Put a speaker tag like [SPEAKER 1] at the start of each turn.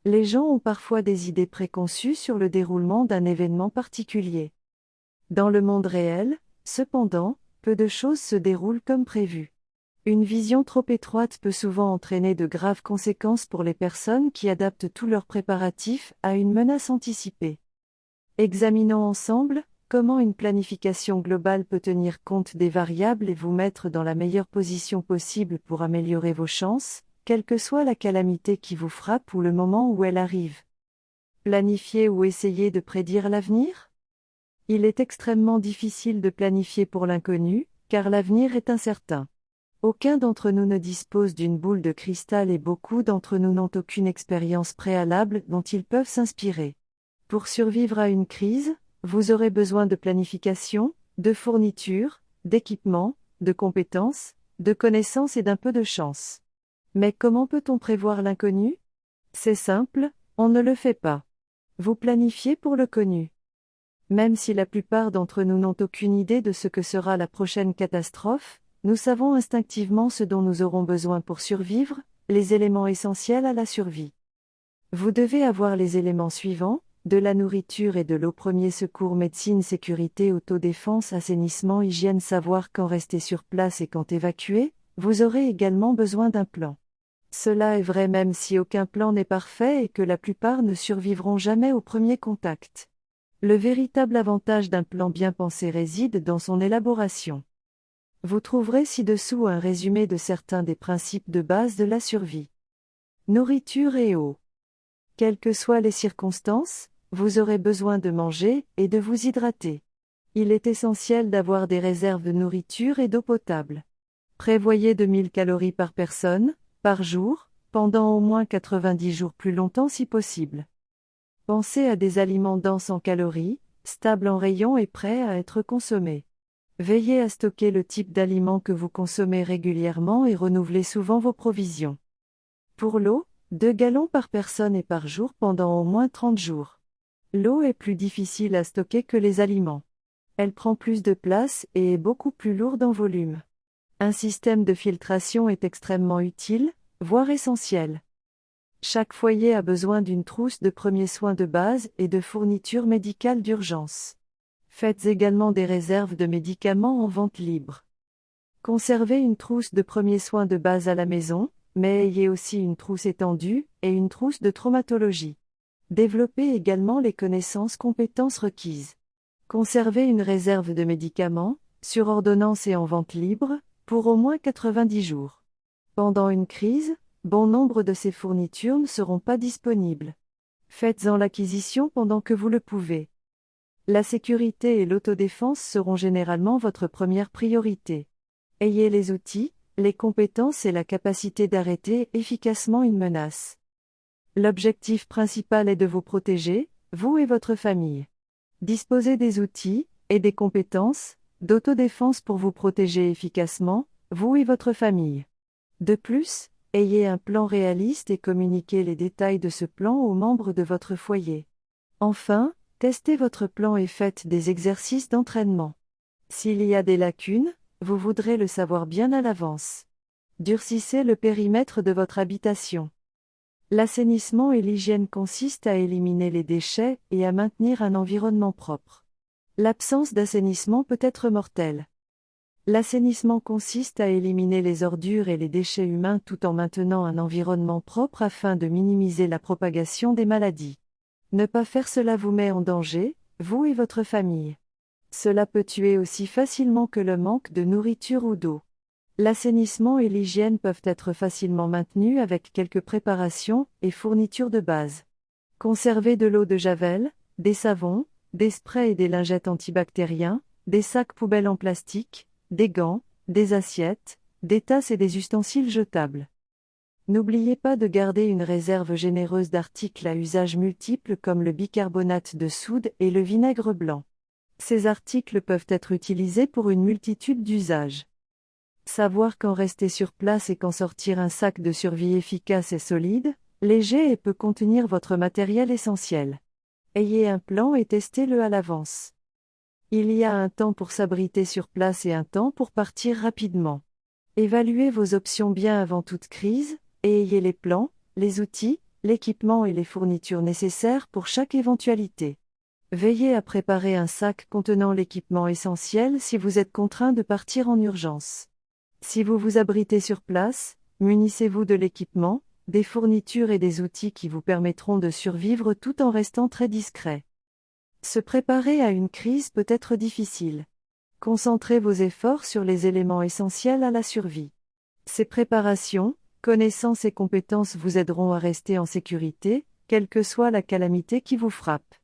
[SPEAKER 1] Les gens ont parfois des idées préconçues sur le déroulement d'un événement particulier. Dans le monde réel, cependant, peu de choses se déroulent comme prévu. Une vision trop étroite peut souvent entraîner de graves conséquences pour les personnes qui adaptent tous leurs préparatifs à une menace anticipée. Examinons ensemble comment une planification globale peut tenir compte des variables et vous mettre dans la meilleure position possible pour améliorer vos chances, quelle que soit la calamité qui vous frappe ou le moment où elle arrive. Planifier ou essayer de prédire l'avenir ? Il est extrêmement difficile de planifier pour l'inconnu, car l'avenir est incertain. Aucun d'entre nous ne dispose d'une boule de cristal et beaucoup d'entre nous n'ont aucune expérience préalable dont ils peuvent s'inspirer. Pour survivre à une crise, vous aurez besoin de planification, de fournitures, d'équipements, de compétences, de connaissances et d'un peu de chance. Mais comment peut-on prévoir l'inconnu ? C'est simple, on ne le fait pas. Vous planifiez pour le connu. Même si la plupart d'entre nous n'ont aucune idée de ce que sera la prochaine catastrophe, nous savons instinctivement ce dont nous aurons besoin pour survivre, les éléments essentiels à la survie. Vous devez avoir les éléments suivants: de la nourriture et de l'eau, premier secours, médecine, sécurité, autodéfense, assainissement, hygiène, savoir quand rester sur place et quand évacuer. Vous aurez également besoin d'un plan. Cela est vrai même si aucun plan n'est parfait et que la plupart ne survivront jamais au premier contact. Le véritable avantage d'un plan bien pensé réside dans son élaboration. Vous trouverez ci-dessous un résumé de certains des principes de base de la survie. Nourriture et eau. Quelles que soient les circonstances, vous aurez besoin de manger et de vous hydrater. Il est essentiel d'avoir des réserves de nourriture et d'eau potable. Prévoyez 2000 calories par personne, par jour, pendant au moins 90 jours, plus longtemps si possible. Pensez à des aliments denses en calories, stables en rayons et prêts à être consommés. Veillez à stocker le type d'aliments que vous consommez régulièrement et renouvelez souvent vos provisions. Pour l'eau, 2 gallons par personne et par jour pendant au moins 30 jours. L'eau est plus difficile à stocker que les aliments. Elle prend plus de place et est beaucoup plus lourde en volume. Un système de filtration est extrêmement utile, voire essentiel. Chaque foyer a besoin d'une trousse de premiers soins de base et de fournitures médicales d'urgence. Faites également des réserves de médicaments en vente libre. Conservez une trousse de premiers soins de base à la maison, mais ayez aussi une trousse étendue et une trousse de traumatologie. Développez également les compétences requises. Conservez une réserve de médicaments, sur ordonnance et en vente libre, pour au moins 90 jours. Pendant une crise, bon nombre de ces fournitures ne seront pas disponibles. Faites-en l'acquisition pendant que vous le pouvez. La sécurité et l'autodéfense seront généralement votre première priorité. Ayez les outils, les compétences et la capacité d'arrêter efficacement une menace. L'objectif principal est de vous protéger, vous et votre famille. Disposez des outils, et des compétences, d'autodéfense pour vous protéger efficacement, vous et votre famille. De plus, ayez un plan réaliste et communiquez les détails de ce plan aux membres de votre foyer. Enfin, testez votre plan et faites des exercices d'entraînement. S'il y a des lacunes, vous voudrez le savoir bien à l'avance. Durcissez le périmètre de votre habitation. L'assainissement et l'hygiène consistent à éliminer les déchets et à maintenir un environnement propre. L'absence d'assainissement peut être mortelle. L'assainissement consiste à éliminer les ordures et les déchets humains tout en maintenant un environnement propre afin de minimiser la propagation des maladies. Ne pas faire cela vous met en danger, vous et votre famille. Cela peut tuer aussi facilement que le manque de nourriture ou d'eau. L'assainissement et l'hygiène peuvent être facilement maintenus avec quelques préparations et fournitures de base. Conservez de l'eau de javel, des savons, des sprays et des lingettes antibactériens, des sacs poubelles en plastique, des gants, des assiettes, des tasses et des ustensiles jetables. N'oubliez pas de garder une réserve généreuse d'articles à usage multiple comme le bicarbonate de soude et le vinaigre blanc. Ces articles peuvent être utilisés pour une multitude d'usages. Savoir quand rester sur place et quand sortir. Un sac de survie efficace et solide, léger et peut contenir votre matériel essentiel. Ayez un plan et testez-le à l'avance. Il y a un temps pour s'abriter sur place et un temps pour partir rapidement. Évaluez vos options bien avant toute crise, et ayez les plans, les outils, l'équipement et les fournitures nécessaires pour chaque éventualité. Veillez à préparer un sac contenant l'équipement essentiel si vous êtes contraint de partir en urgence. Si vous vous abritez sur place, munissez-vous de l'équipement, des fournitures et des outils qui vous permettront de survivre tout en restant très discret. Se préparer à une crise peut être difficile. Concentrez vos efforts sur les éléments essentiels à la survie. Ces préparations, connaissances et compétences vous aideront à rester en sécurité, quelle que soit la calamité qui vous frappe.